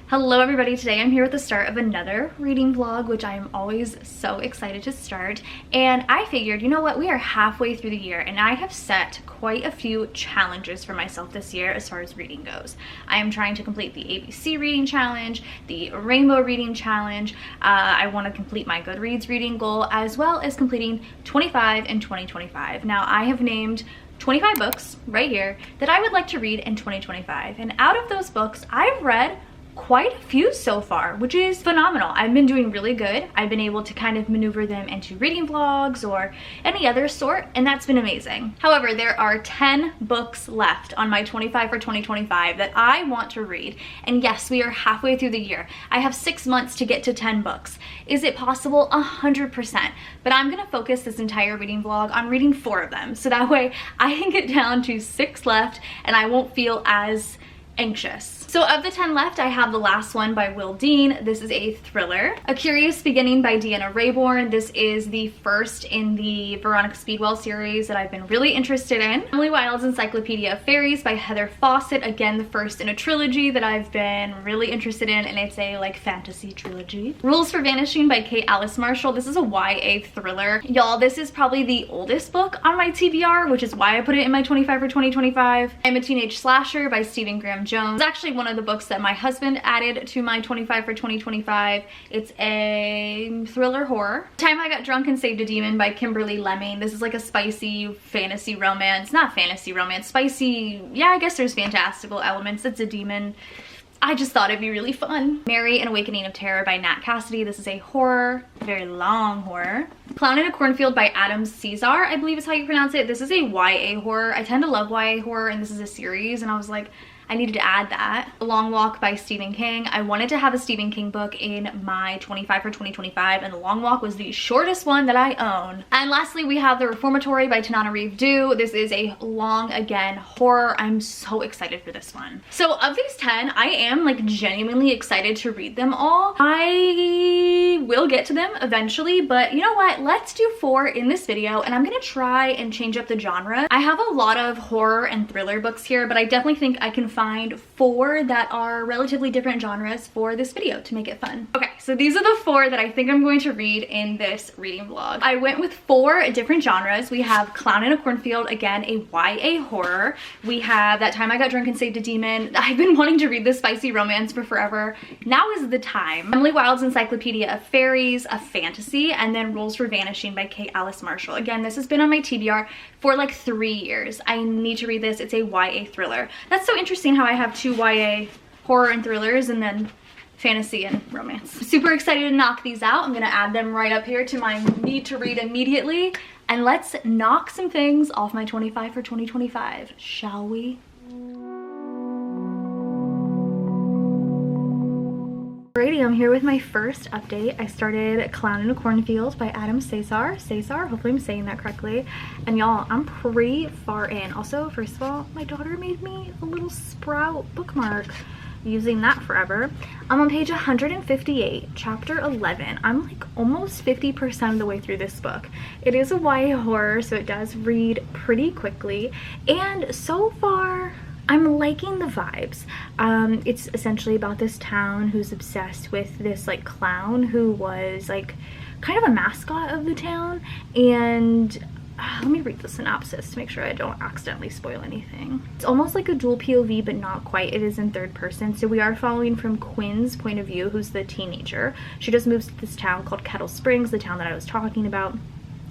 Hello everybody, today I'm here with the start of another reading vlog, which I am always so excited to start. And I figured, you know what, we are halfway through the year and I have set quite a few challenges for myself this year as far as reading goes. I am trying to complete the ABC reading challenge, the Rainbow reading challenge. I want to complete my Goodreads reading goal, as well as completing 25 in 2025. Now I have named 25 books right here that I would like to read in 2025. And out of those books, I've read quite a few so far, which is phenomenal. I've been doing really good. I've been able to kind of maneuver them into reading vlogs or any other sort, and that's been amazing. However, there are 10 books left on my 25 for 2025 that I want to read. And yes, we are halfway through the year. I have 6 months to get to 10 books. Is it possible? 100%. But I'm gonna focus this entire reading vlog on reading 4 of them. So that way I can get down to 6 left and I won't feel as anxious. So of the 10 left, I have the last one by Will Dean. This is a thriller. A Curious Beginning by Deanna Raybourn. This is the first in the Veronica Speedwell series that I've been really interested in. Emily Wilde's Encyclopedia of Fairies by Heather Fawcett. Again, the first in a trilogy that I've been really interested in, and it's a like fantasy trilogy. Rules for Vanishing by Kate Alice Marshall. This is a YA thriller. Y'all, this is probably the oldest book on my TBR, which is why I put it in my 25 for 2025. I'm a Teenage Slasher by Stephen Graham Jones. It's actually one of the books that my husband added to my 25 for 2025. It's a thriller horror. Time I Got Drunk and Saved a Demon by Kimberly Lemming. This is like a spicy fantasy romance. Not fantasy romance, spicy. Yeah, I guess there's fantastical elements. It's a demon. I just thought it'd be really fun. Mary, An Awakening of Terror by Nat Cassidy. This is a horror, very long horror. Clown in a Cornfield by Adam Cesar, I believe is how you pronounce it. This is a YA horror. I tend to love YA horror, and this is a series, and I was like, I needed to add that. A Long Walk by Stephen King. I wanted to have a Stephen King book in my 25 for 2025, and The Long Walk was the shortest one that I own. And lastly, we have The Reformatory by Tananarive Due. This is a long, again, horror. I'm so excited for this one. So of these 10, I am like genuinely excited to read them all. I will get to them eventually, but you know what? Let's do 4 in this video, and I'm gonna try and change up the genre. I have a lot of horror and thriller books here, but I definitely think I can find 4 that are relatively different genres for this video to make it fun. Okay, so these are the 4 that I think I'm going to read in this reading vlog. I went with 4 different genres. We have Clown in a Cornfield, again, a YA horror. We have That Time I Got Drunk and Saved a Demon. I've been wanting to read this spicy romance for forever. Now is the time. Emily Wilde's Encyclopedia of Fairies, a fantasy, and then Rules for Vanishing by Kate Alice Marshall. Again, this has been on my TBR for like 3 years. I need to read this. It's a YA thriller. That's so interesting how I have 2 YA horror and thrillers and then fantasy and romance. Super excited to knock these out. I'm gonna add them right up here to my need to read immediately. And let's knock some things off my 25 for 2025, shall we? Alrighty, I'm here with my first update. I started Clown in a Cornfield by Adam Cesar. Hopefully I'm saying that correctly. And y'all, I'm pretty far in. Also, first of all, my daughter made me a little sprout bookmark. Using that forever. I'm on page 158, chapter 11. I'm like almost 50% of the way through this book. It is a YA horror, so it does read pretty quickly. And so far, I'm liking the vibes. It's essentially about this town who's obsessed with this like clown who was like kind of a mascot of the town. And let me read the synopsis to make sure I don't accidentally spoil anything. It's almost like a dual POV, but not quite. It is in third person. So we are following from Quinn's point of view, who's the teenager. She just moves to this town called Kettle Springs, the town that I was talking about.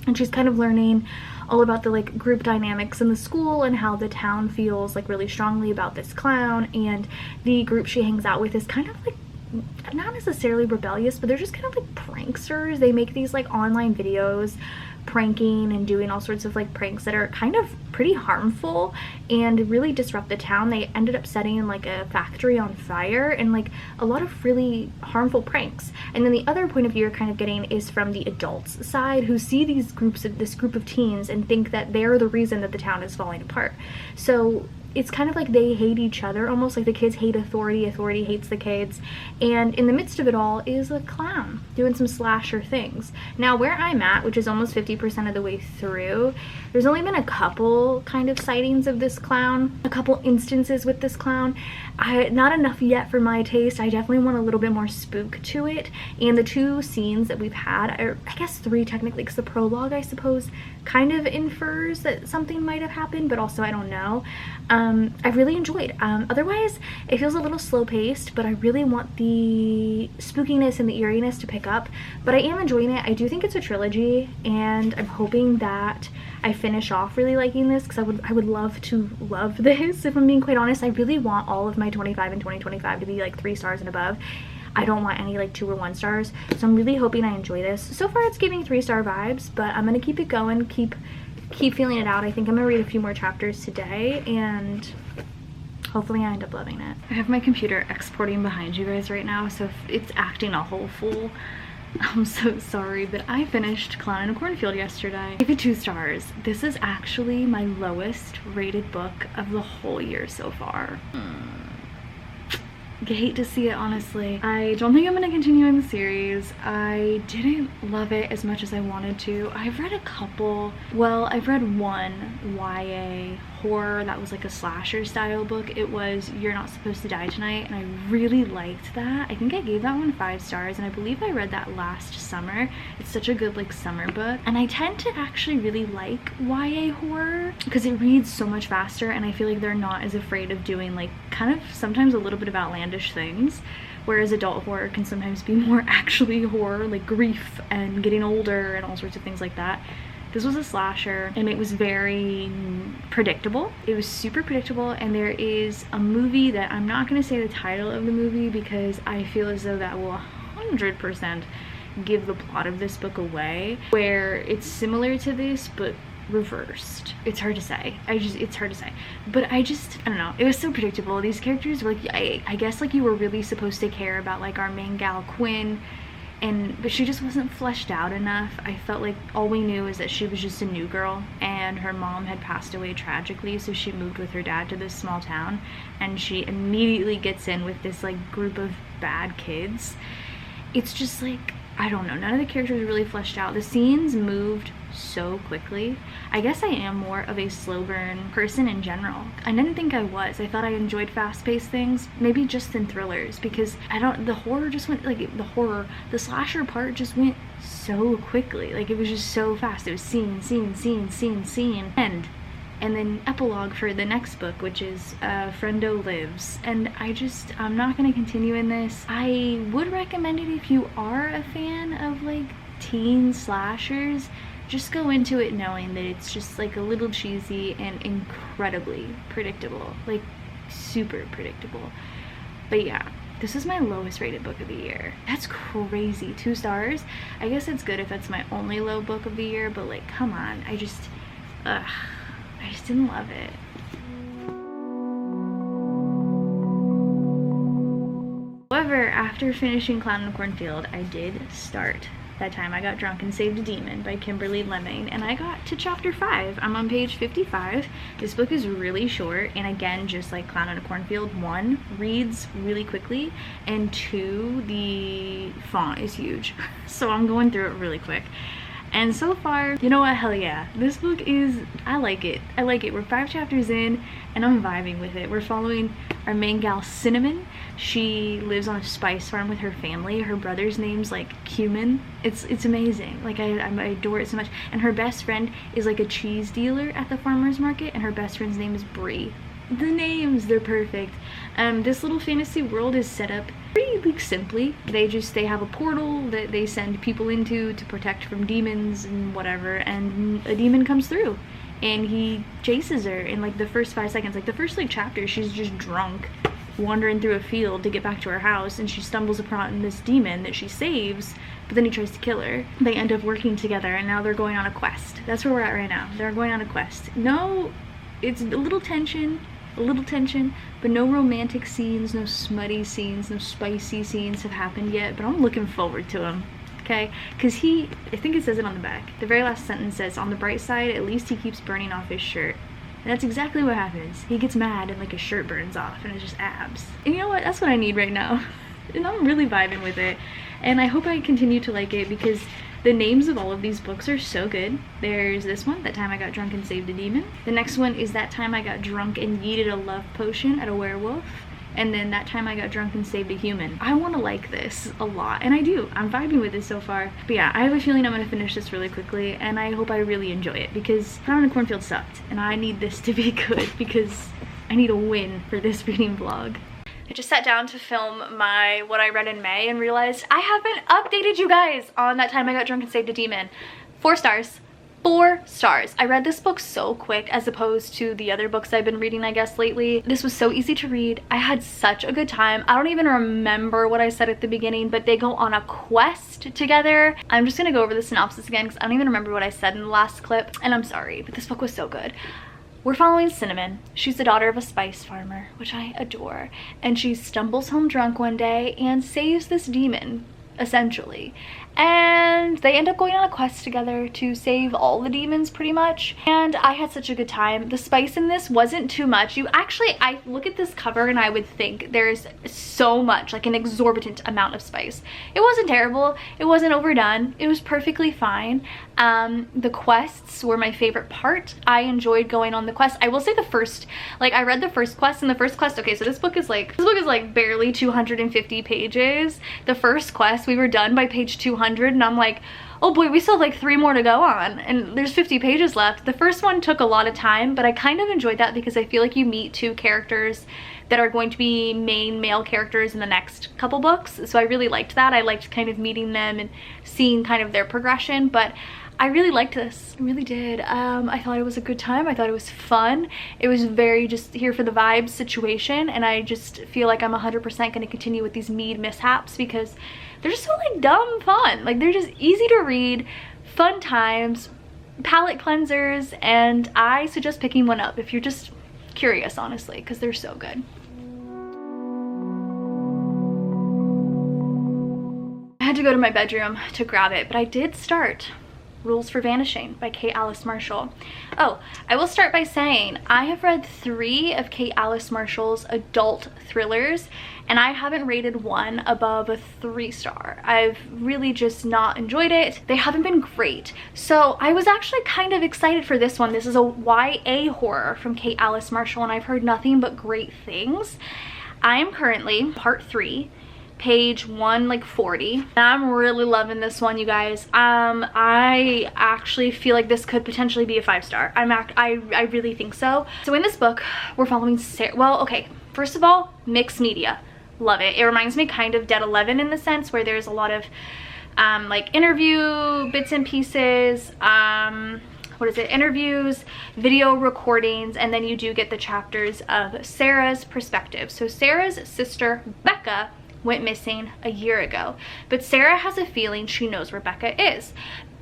And she's kind of learning all about the like group dynamics in the school and how the town feels like really strongly about this clown. And the group she hangs out with is kind of like not necessarily rebellious, but they're just kind of like pranksters. They make these like online videos pranking and doing all sorts of like pranks that are kind of pretty harmful and really disrupt the town. They ended up setting like a factory on fire and like a lot of really harmful pranks. And then the other point of view you're kind of getting is from the adults side, who see this group of teens and think that they're the reason that the town is falling apart. So it's kind of like they hate each other, almost like the kids hate authority, authority hates the kids, and in the midst of it all is a clown doing some slasher things. Now where I'm at, which is almost 50% of the way through, there's only been a couple kind of sightings of this clown, a couple instances with this clown, not enough yet for my taste. I definitely want a little bit more spook to it, and the 2 scenes that we've had, or I guess 3 technically, because the prologue, I suppose, kind of infers that something might have happened, but also I don't know. I really enjoyed. Otherwise, it feels a little slow paced, but I really want the spookiness and the eeriness to pick up. But I am enjoying it. I do think it's a trilogy, and I'm hoping that I finish off really liking this, because I would love to love this, if I'm being quite honest. I really want all of my 25 and 2025 to be like 3 stars and above. I don't want any like 2 or 1 stars, so I'm really hoping I enjoy this. So far it's giving 3-star vibes, but I'm gonna keep it going, keep feeling it out. I think I'm gonna read a few more chapters today, and hopefully I end up loving it. I have my computer exporting behind you guys right now, so if it's acting a whole fool, I'm so sorry, but I finished Clown in a Cornfield yesterday. I gave it 2 stars. This is actually my lowest rated book of the whole year so far. I hate to see it, honestly. I don't think I'm gonna continue in the series. I didn't love it as much as I wanted to. I've read a couple, well, I've read one YA horror that was like a slasher style book. It was You're Not Supposed to Die Tonight, and I really liked that. I think I gave that one 5 stars, and I believe I read that last summer. It's such a good like summer book, and I tend to actually really like YA horror because it reads so much faster, and I feel like they're not as afraid of doing like kind of sometimes a little bit of outlandish things, whereas adult horror can sometimes be more actually horror, like grief and getting older and all sorts of things like that. This was a slasher, and it was very predictable. It was super predictable, and there is a movie that I'm not going to say the title of the movie because I feel as though that will 100% give the plot of this book away, where it's similar to this but reversed. It's hard to say. It's hard to say. But I don't know. It was so predictable. These characters were like, I guess like you were really supposed to care about like our main gal Quinn, but she just wasn't fleshed out enough. I felt like all we knew is that she was just a new girl, and her mom had passed away tragically, so she moved with her dad to this small town, and she immediately gets in with this like group of bad kids. It's just like, I don't know, none of the characters are really fleshed out. The scenes moved so quickly. I guess I am more of a slow burn person in general. I didn't think I was. I thought I enjoyed fast-paced things, maybe just in thrillers, because the horror just went, like the slasher part just went so quickly. Like it was just so fast. It was scene, end. And then epilogue for the next book, which is Friendo Lives. And I'm not going to continue in this. I would recommend it if you are a fan of like teen slashers. Just go into it knowing that it's just like a little cheesy and incredibly predictable. Like super predictable. But yeah, this is my lowest rated book of the year. That's crazy. 2 stars. I guess it's good if that's my only low book of the year, but like come on. I just didn't love it. However, after finishing Clown in a Cornfield, I did start That Time I Got Drunk and Saved a Demon by Kimberly Lemming, and I got to chapter 5. I'm on page 55. This book is really short, and again, just like Clown in a Cornfield, 1, reads really quickly, and 2, the font is huge. So I'm going through it really quick. And so far, you know what, hell yeah. This book is, I like it. I like it. We're 5 chapters in, and I'm vibing with it. We're following our main gal, Cinnamon. She lives on a spice farm with her family. Her brother's name's like Cumin. It's amazing. Like I adore it so much. And her best friend is like a cheese dealer at the farmer's market, and her best friend's name is Brie. The names, they're perfect. This little fantasy world is set up pretty like simply. They have a portal that they send people into to protect from demons and whatever, and a demon comes through and he chases her in like the first 5 seconds. Like the first like chapter, she's just drunk wandering through a field to get back to her house, and she stumbles upon this demon that she saves, but then he tries to kill her. They end up working together, and now they're going on a quest. That's where we're at right now. They're going on a quest. No, it's a little tension, but no romantic scenes, no smutty scenes, no spicy scenes have happened yet, but I'm looking forward to them, okay? Because I think it says it on the back. The very last sentence says, on the bright side, at least he keeps burning off his shirt. And that's exactly what happens. He gets mad and like his shirt burns off, and it's just abs. And you know what? That's what I need right now. And I'm really vibing with it. And I hope I continue to like it because the names of all of these books are so good. There's this one, That Time I Got Drunk and Saved a Demon. The next one is That Time I Got Drunk and Yeeted a Love Potion at a Werewolf. and then That Time I Got Drunk and Saved a Human. I want to like this a lot, and I do. I'm vibing with this so far. But yeah, I have a feeling I'm going to finish this really quickly, and I hope I really enjoy it, because Found in Cornfield sucked, and I need this to be good because I need a win for this reading vlog. I just sat down to film my what I read in May and realized I haven't updated you guys on That Time I Got Drunk and Saved a Demon. 4 stars. 4 stars. I read this book so quick as opposed to the other books I've been reading, I guess, lately. This was so easy to read. I had such a good time. I don't even remember what I said at the beginning, but they go on a quest together. I'm just gonna go over the synopsis again because I don't even remember what I said in the last clip, and I'm sorry, but this book was so good. We're following Cinnamon. She's the daughter of a spice farmer, which I adore, and she stumbles home drunk one day and saves this demon, essentially. And they end up going on a quest together to save all the demons, pretty much. And I had such a good time. The spice in this wasn't too much. I look at this cover and I would think there's so much, like an exorbitant amount of spice. It wasn't terrible. It wasn't overdone. It was perfectly fine. The quests were my favorite part. I enjoyed going on the quest. I will say the first, like, I read the first quest, and the first quest, okay, so this book is like barely 250 pages. The first quest, we were done by page 200, and I'm like, oh boy, we still have like 3 more to go on, and there's 50 pages left. The first one took a lot of time, but I kind of enjoyed that because I feel like you meet 2 characters that are going to be main male characters in the next couple books, so I really liked that. I liked kind of meeting them and seeing kind of their progression, but I really liked this. I really did. I thought it was a good time. I thought it was fun. It was very just here for the vibes situation, and I just feel like I'm 100% going to continue with these Mead mishaps because they're just so like dumb fun. Like, they're just easy to read, fun times, palette cleansers, and I suggest picking one up if you're just curious, honestly, because they're so good. I had to go to my bedroom to grab it, but I did start Rules for Vanishing by Kate Alice Marshall. Oh, I will start by saying I have read 3 of Kate Alice Marshall's adult thrillers, and I haven't rated one above a 3-star. I've really just not enjoyed it. They haven't been great. So I was actually kind of excited for this one. This is a YA horror from Kate Alice Marshall, and I've heard nothing but great things. I am currently part 3. Page 140, and I'm really loving this one, you guys. I actually feel like this could potentially be a 5-star. I really think so. So in this book, we're following Sarah. Well, okay, first of all, mixed media. Love it. It reminds me kind of Dead 11 in the sense where there's a lot of like interview bits and pieces, interviews, video recordings, and then you do get the chapters of Sarah's perspective. So Sarah's sister Becca went missing a year ago, but Sarah has a feeling she knows where Becca is.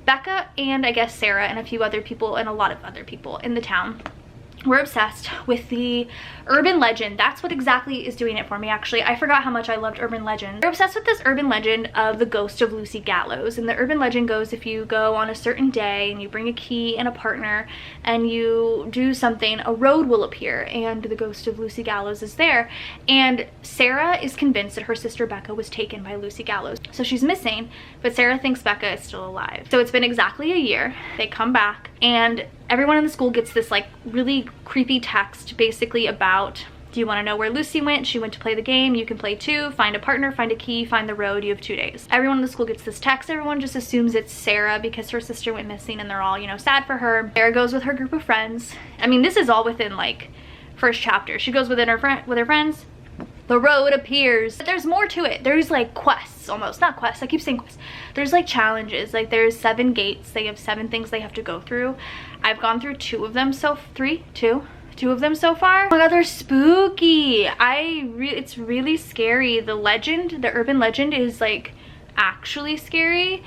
Becca and I guess Sarah and a few other people and a lot of other people in the town we're obsessed with the urban legend. That's what exactly is doing it for me, actually. I forgot how much I loved urban legend. We're obsessed with this urban legend of the ghost of Lucy Gallows, and the urban legend goes, if you go on a certain day and you bring a key and a partner and you do something, a road will appear and the ghost of Lucy Gallows is there. And Sarah is convinced that her sister Becca was taken by Lucy Gallows, so she's missing, but Sarah thinks Becca is still alive. So it's been exactly a year. They come back and everyone in the school gets this like really creepy text basically about, do you want to know where Lucy went? She went to play the game. You can play too. Find a partner, find a key, find the road. You have 2 days. Everyone in the school gets this text. Everyone just assumes it's Sarah because her sister went missing and they're all, you know, sad for her. Sarah goes with her group of friends. I mean, this is all within like first chapter. She goes with her friends. The road appears. But there's more to it. There's like quests almost. Not quests. I keep saying quests. There's like challenges. Like there's 7 gates. They have 7 things they have to go through. I've gone through 2 of them so 2 of them so far. Oh my god, they're spooky. It's really scary. The legend, the urban legend is like actually scary.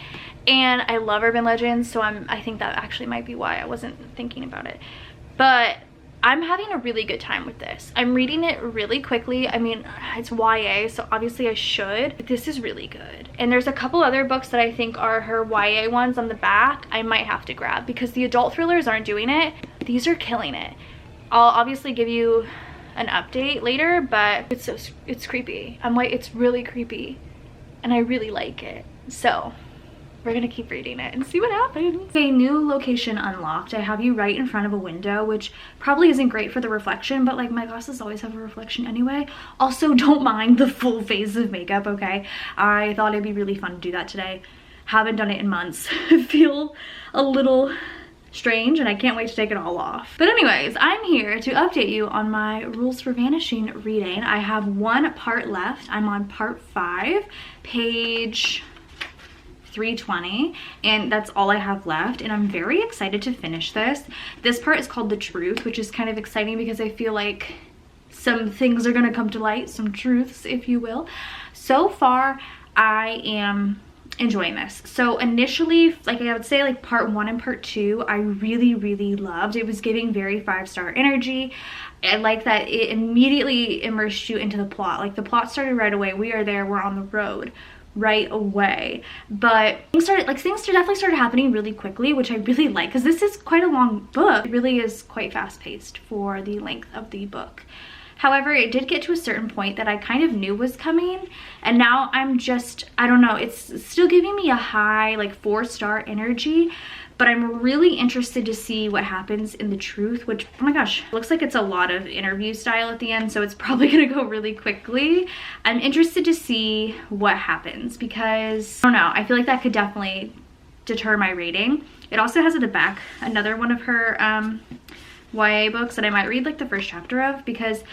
And I love urban legends, so I think that actually might be why I wasn't thinking about it. But I'm having a really good time with this. I'm reading it really quickly. I mean, it's YA, so obviously I should, but this is really good. And there's a couple other books that I think are her YA ones on the back I might have to grab because the adult thrillers aren't doing it. These are killing it. I'll obviously give you an update later, but it's creepy. It's really creepy and I really like it. So we're gonna keep reading it and see what happens. Okay, new location unlocked. I have you right in front of a window, which probably isn't great for the reflection, but like my glasses always have a reflection anyway. Also, don't mind the full face of makeup, okay? I thought it'd be really fun to do that today. Haven't done it in months. I feel a little strange and I can't wait to take it all off. But anyways, I'm here to update you on my Rules for Vanishing reading. I have one part left. I'm on part 5, page 320, and that's all I have left, and I'm very excited to finish this. This part is called The Truth, which is kind of exciting because I feel like some things are gonna come to light, some truths, if you will. So far, I am enjoying this. So initially, like I would say, like part 1 and part 2 I really loved. It was giving very 5-star energy. I like that it immediately immersed you into the plot. Like the plot started right away. We are there, we're on the road right away. But things definitely started happening really quickly, which I really like because this is quite a long book. It really is quite fast-paced for the length of the book. However, it did get to a certain point that I kind of knew was coming, and now I'm just, I don't know, it's still giving me a high, like 4-star energy, but I'm really interested to see what happens in The Truth, which, oh my gosh, looks like it's a lot of interview style at the end, so it's probably gonna go really quickly. I'm interested to see what happens because, I don't know, I feel like that could definitely deter my rating. It also has at the back another one of her YA books that I might read like the first chapter of because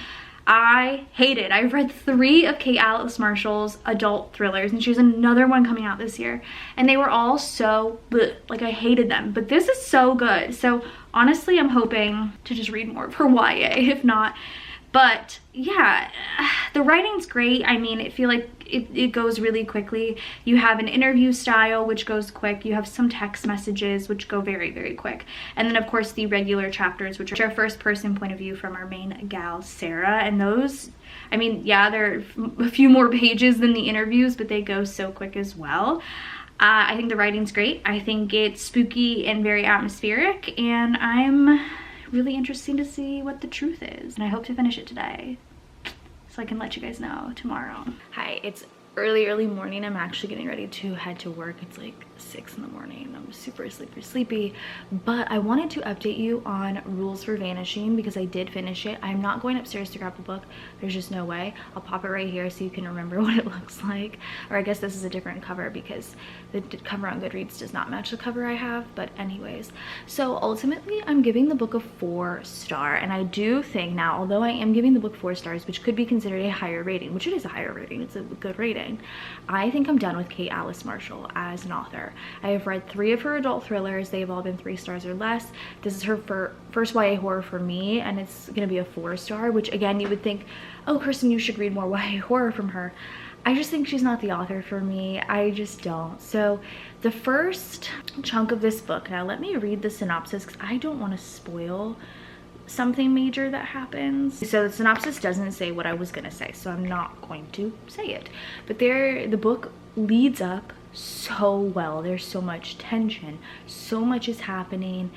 I hate it. I've read 3 of Kate Alice Marshall's adult thrillers, and she has another one coming out this year, and they were all so bleh, like I hated them, but this is so good. So honestly, I'm hoping to just read more of her YA, if not. But yeah, the writing's great. I mean, I feel like it goes really quickly. You have an interview style, which goes quick. You have some text messages, which go very quick. And then, of course, the regular chapters, which are first-person point of view from our main gal, Sarah. And those, I mean, yeah, they're a few more pages than the interviews, but they go so quick as well. I think the writing's great. I think it's spooky and very atmospheric, and I'm really interesting to see what The Truth is, and I hope to finish it today so I can let you guys know tomorrow. Hi, it's early morning. I'm actually getting ready to head to work. It's like 6 in the morning. I'm super sleepy, but I wanted to update you on Rules for Vanishing because I did finish it. I'm not going upstairs to grab the book. There's just no way. I'll pop it right here so you can remember what it looks like. Or I guess this is a different cover because the cover on Goodreads does not match the cover I have, but anyways. So ultimately, I'm giving the book a 4-star, and I do think now, although I am giving the book 4 stars, which could be considered a higher rating, which it is a higher rating, it's a good rating, I think I'm done with Kate Alice Marshall as an author. I have read 3 of her adult thrillers. They've all been 3 stars or less. This is her first YA horror for me, and it's gonna be a 4-star, which again, you would think, oh, Kirsten, you should read more YA horror from her. I just think she's not the author for me. I just don't. So the first chunk of this book, now let me read the synopsis because I don't want to spoil something major that happens. So the synopsis doesn't say what I was gonna say, so I'm not going to say it. But the book leads up so well. There's so much tension, so much is happening.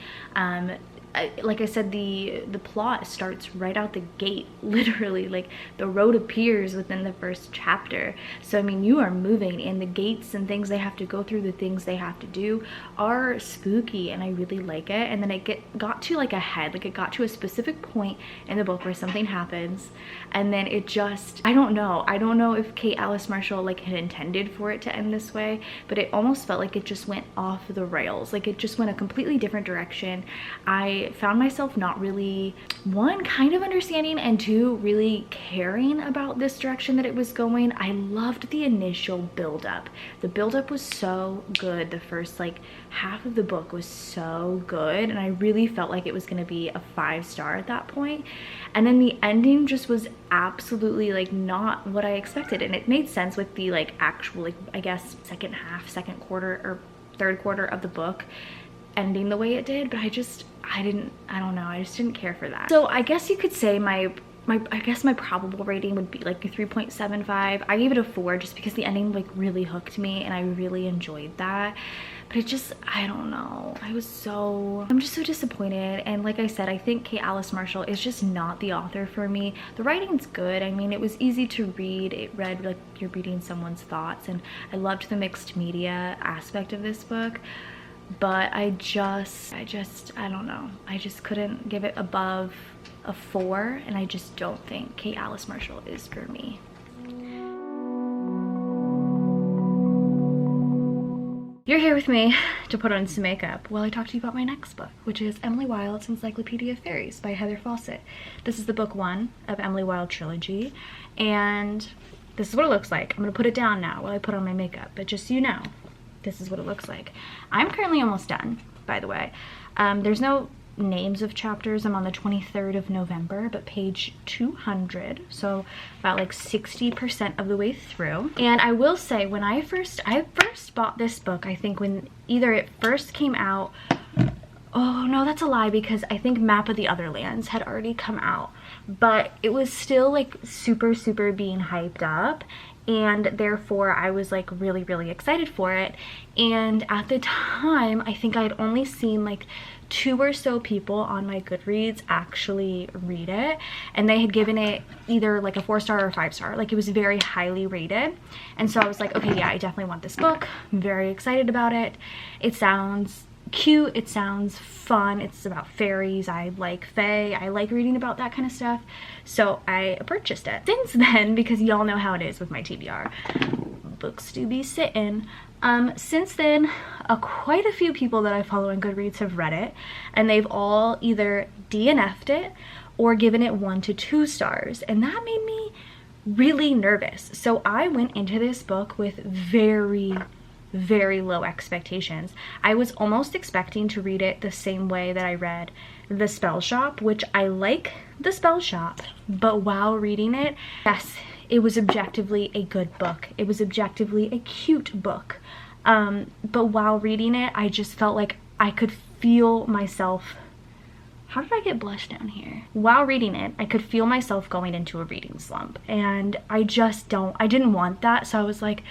Like I said, the plot starts right out the gate, literally. Like the road appears within the first chapter. So I mean, you are moving, and the gates and things they have to go through, the things they have to do are spooky, and I really like it. And then it got to like a head, like it got to a specific point in the book where something happens, and then it just, I don't know if Kate Alice Marshall like had intended for it to end this way, but it almost felt like it just went off the rails. Like it just went a completely different direction. I found myself not really, 1, kind of understanding, and 2, really caring about this direction that it was going. I loved the initial build-up. The build-up was so good. The first like half of the book was so good, and I really felt like it was going to be a 5-star at that point. And then the ending just was absolutely like not what I expected, and it made sense with the like actual, like I guess second quarter or third quarter of the book ending the way it did, but I don't know, I just didn't care for that. So I guess you could say my probable rating would be like a 3.75. I gave it a 4 just because the ending like really hooked me and I really enjoyed that. but it just, I don't know. I'm just so disappointed. And like I said, I think Kate Alice Marshall is just not the author for me. The writing's good. I mean, it was easy to read. It read like you're reading someone's thoughts, and I loved the mixed media aspect of this book. But I don't know. I just couldn't give it above a 4, and I just don't think Kate Alice Marshall is for me. You're here with me to put on some makeup while I talk to you about my next book, which is Emily Wilde's Encyclopedia of Fairies by Heather Fawcett. This is the book 1 of Emily Wilde trilogy, and this is what it looks like. I'm gonna put it down now while I put on my makeup, but just so you know, this is what it looks like. I'm currently almost done, by the way. There's no names of chapters. I'm on the 23rd of November, but page 200, so about like 60% of the way through. And I will say, when I first bought this book, I think when either it first came out, oh no, that's a lie, because I think Map of the Other Lands had already come out, but it was still like super being hyped up, and therefore I was like really excited for it. And at the time, I think I had only seen like 2 or so people on my Goodreads actually read it, and they had given it either like a 4-star or 5-star. Like, it was very highly rated. And so I was like, okay, yeah, I definitely want this book. I'm very excited about it. It sounds cute, it sounds fun, it's about fairies. I like fae, I like reading about that kind of stuff, so I purchased it. Since then, because y'all know how it is with my TBR, books do be sitting. Since then, quite a few people that I follow on Goodreads have read it, and they've all either DNF'd it or given it 1 to 2 stars, and that made me really nervous. So I went into this book with very low expectations. I was almost expecting to read it the same way that I read The Spell Shop, which I like The Spell Shop, but while reading it, yes, it was objectively a good book. It was objectively a cute book. But while reading it, I just felt like I could feel myself. How did I get blush down here? While reading it, I could feel myself going into a reading slump, and I didn't want that. So I was like,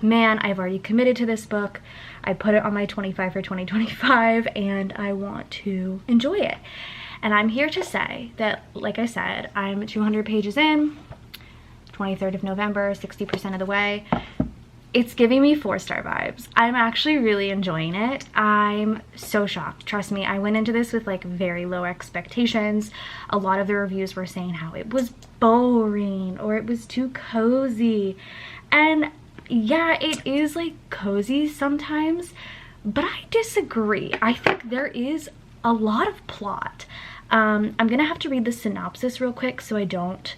man, I've already committed to this book. I put it on my 25 for 2025, and I want to enjoy it. And I'm here to say that, like I said, I'm 200 pages in, 23rd of November, 60% of the way. It's giving me 4-star vibes. I'm actually really enjoying it. I'm so shocked. Trust me, I went into this with like very low expectations. A lot of the reviews were saying how it was boring or it was too cozy. And yeah, it is like cozy sometimes, but I disagree. I think there is a lot of plot. I'm gonna have to read the synopsis real quick so I don't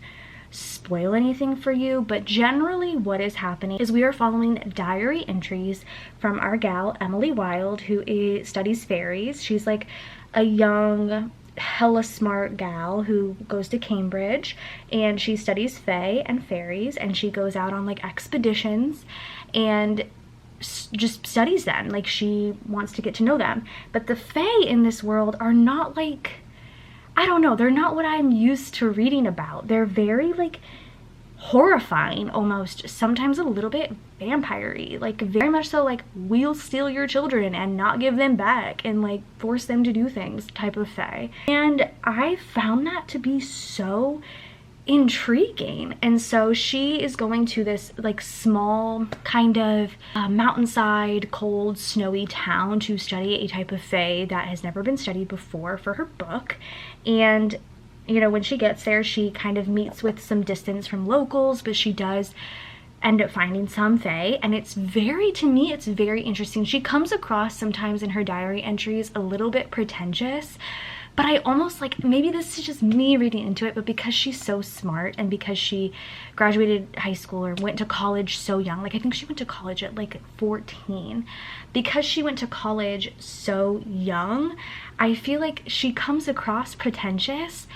spoil anything for you, but generally what is happening is we are following diary entries from our gal Emily Wilde, who studies fairies. She's like a young, hella smart gal who goes to Cambridge, and she studies fae and fairies, and she goes out on like expeditions and just studies them. Like, she wants to get to know them. But the fae in this world are not like, I don't know, they're not what I'm used to reading about. They're very like horrifying almost, sometimes a little bit vampire-y, like very much so like we'll steal your children and not give them back and like force them to do things type of fae. And I found that to be so intriguing. And so she is going to this like small kind of mountainside, cold, snowy town to study a type of fae that has never been studied before for her book. And you know, when she gets there, she kind of meets with some distance from locals, but she does end up finding some fae, and it's very, to me, it's very interesting. She comes across sometimes in her diary entries a little bit pretentious, but I almost like, maybe this is just me reading into it, but because she's so smart and because she graduated high school or went to college so young, like I think she went to college at like 14, because she went to college so young, I feel like she comes across pretentious,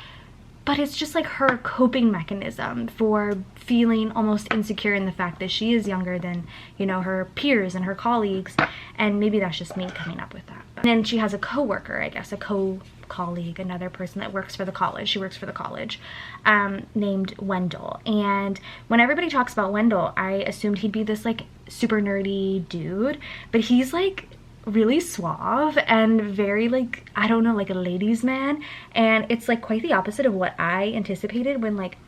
but it's just like her coping mechanism for feeling almost insecure in the fact that she is younger than, you know, her peers and her colleagues. And maybe that's just me coming up with that. But then she has a co-worker, I guess, a colleague, another person that works for the college, she works for the college, named Wendell. And when everybody talks about Wendell, I assumed he'd be this like super nerdy dude, but he's like really suave and very like, I don't know, like a ladies man. And it's like quite the opposite of what I anticipated when like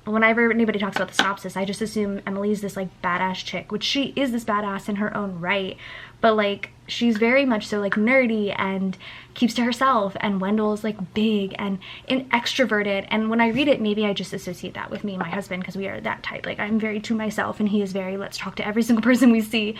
whenever anybody talks about the synopsis, I just assume Emily's this like badass chick, which she is this badass in her own right, but like she's very much so like nerdy and keeps to herself, and Wendell's like big and extroverted. And when I read it, maybe I just associate that with me and my husband, because we are that type. Like I'm very to myself and he is very let's talk to every single person we see.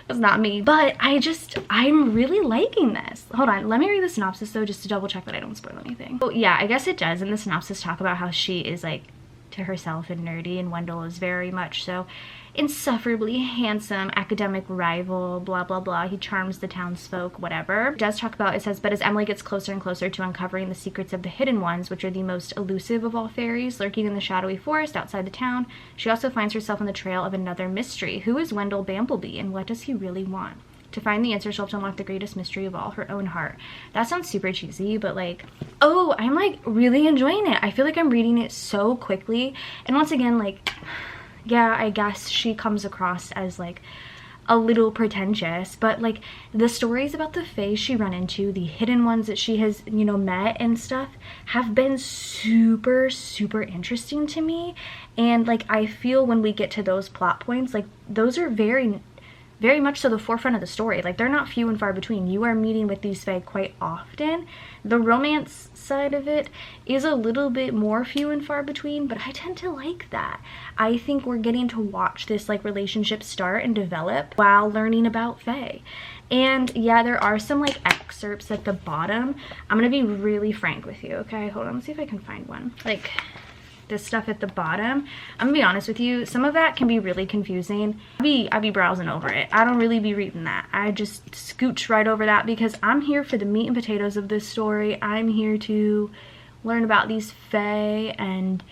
That's not me. But I'm really liking this. Hold on, let me read the synopsis though, just to double check that I don't spoil anything. Oh yeah, I guess it does in the synopsis talk about how she is like to herself and nerdy, and Wendell is very much so insufferably handsome academic rival, blah blah blah. He charms the townsfolk, whatever. It does talk about, it says, but as Emily gets closer and closer to uncovering the secrets of the hidden ones, which are the most elusive of all fairies lurking in the shadowy forest outside the town, she also finds herself on the trail of another mystery. Who is Wendell Bamblebee, and what does he really want? To find the answer, she'll have to unlock the greatest mystery of all, her own heart. That sounds super cheesy, but like, oh, I'm like really enjoying it. I feel like I'm reading it so quickly. And once again, like, yeah, I guess she comes across as like a little pretentious, but like the stories about the fae she run into, the hidden ones that she has, you know, met and stuff, have been super interesting to me. And like I feel when we get to those plot points, like those are very much so the forefront of the story. Like they're not few and far between. You are meeting with these fae quite often. The romance side of it is a little bit more few and far between, but I tend to like that. I think we're getting to watch this like relationship start and develop while learning about fae. And yeah, there are some like excerpts at the bottom. I'm gonna be really frank with you, okay? Hold on, let's see if I can find one. Like this stuff at the bottom, I'm gonna be honest with you, some of that can be really confusing. I'll be browsing over it. I don't really be reading that. I just scooch right over that because I'm here for the meat and potatoes of this story. I'm here to learn about these fae and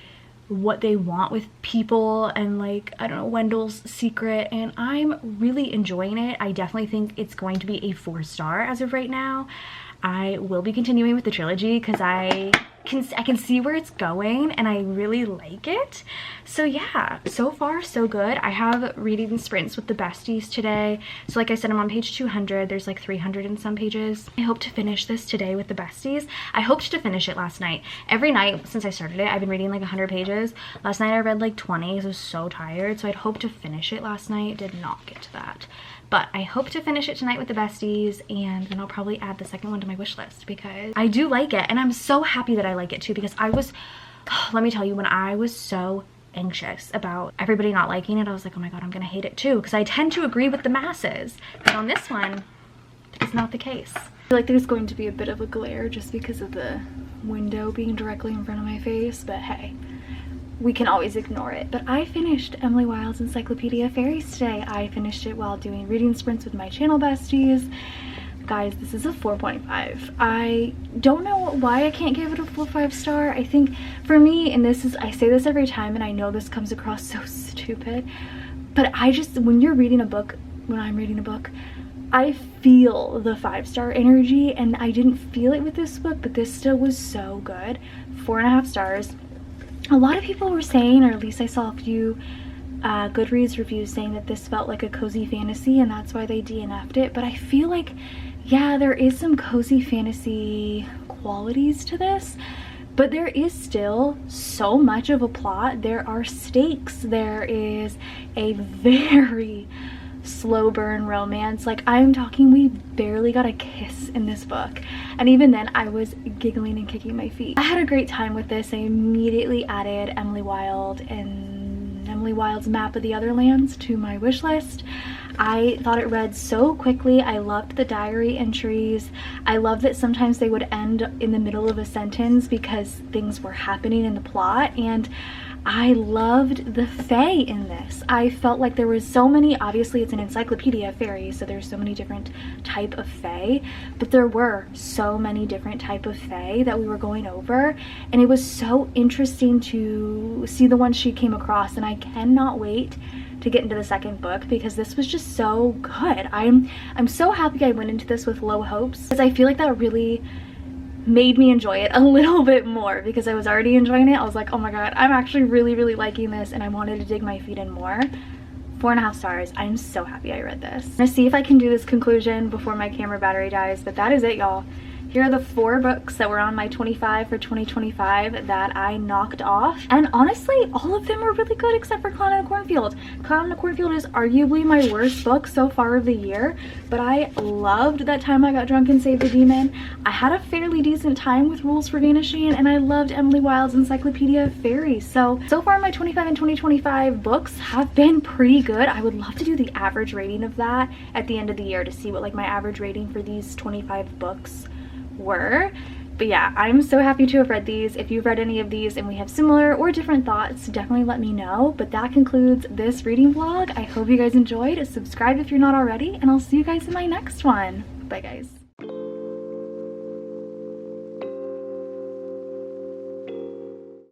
what they want with people, and like, I don't know, Wendell's secret, and I'm really enjoying it. I definitely think it's going to be a 4-star as of right now. I will be continuing with the trilogy because I can see where it's going and I really like it. So yeah, so far so good. I have reading sprints with the besties today. So like I said, I'm on page 200. There's like 300 and some pages. I hope to finish this today with the besties. I hoped to finish it last night. Every night since I started it, I've been reading like 100 pages. Last night I read like 20 because I was so tired. So I'd hoped to finish it last night. Did not get to that. But I hope to finish it tonight with the besties, and then I'll probably add the second one to my wish list because I do like it. And I'm so happy that I like it too, because I was, let me tell you, when I was so anxious about everybody not liking it, I was like, oh my god, I'm gonna hate it too, because I tend to agree with the masses. But on this one, it's not the case. I feel like there's going to be a bit of a glare just because of the window being directly in front of my face, but hey, we can always ignore it. But I finished Emily Wilde's Encyclopedia Fairies today. I finished it while doing reading sprints with my channel besties. Guys, this is a 4.5. I don't know why I can't give it a full 5-star. I think for me, and this is, I say this every time and I know this comes across so stupid, but I just, when you're reading a book, when I'm reading a book, I feel the 5-star energy, and I didn't feel it with this book, but this still was so good. 4.5 stars. A lot of people were saying, or at least I saw a few Goodreads reviews saying that this felt like a cozy fantasy and that's why they DNF'd it. But I feel like, yeah, there is some cozy fantasy qualities to this, but there is still so much of a plot. There are stakes. There is a very slow burn romance. Like, I'm talking, we barely got a kiss in this book, and even then I was giggling and kicking my feet. I had a great time with this. I immediately added Emily Wilde and Emily Wilde's Map of the Other Lands to my wish list. I thought it read so quickly. I loved the diary entries. I loved that sometimes they would end in the middle of a sentence because things were happening in the plot, and I loved the fae in this. I felt like there was so many, obviously it's an encyclopedia of fairies, so there's so many different type of fae, but there were so many different type of fae that we were going over, and it was so interesting to see the ones she came across, and I cannot wait to get into the second book because this was just so good. I'm so happy I went into this with low hopes because I feel like that really made me enjoy it a little bit more because I was already enjoying it. I was like, oh my god, I'm actually really liking this, and I wanted to dig my feet in more. 4.5 stars. I'm so happy I read this. I'm gonna see if I can do this conclusion before my camera battery dies, but that is it, y'all. Here are the 4 books that were on my 25 for 2025 that I knocked off. And honestly, all of them were really good except for Clown in the Cornfield. Clown in the Cornfield is arguably my worst book so far of the year, but I loved That Time I Got Drunk and Saved the Demon. I had a fairly decent time with Rules for Vanishing, and I loved Emily Wilde's Encyclopedia of Fairies. So far my 25 and 2025 books have been pretty good. I would love to do the average rating of that at the end of the year to see what like my average rating for these 25 books were. But yeah, I'm so happy to have read these. If you've read any of these and we have similar or different thoughts, definitely let me know. But that concludes this reading vlog. I hope you guys enjoyed. Subscribe if you're not already, and I'll see you guys in my next one. Bye guys.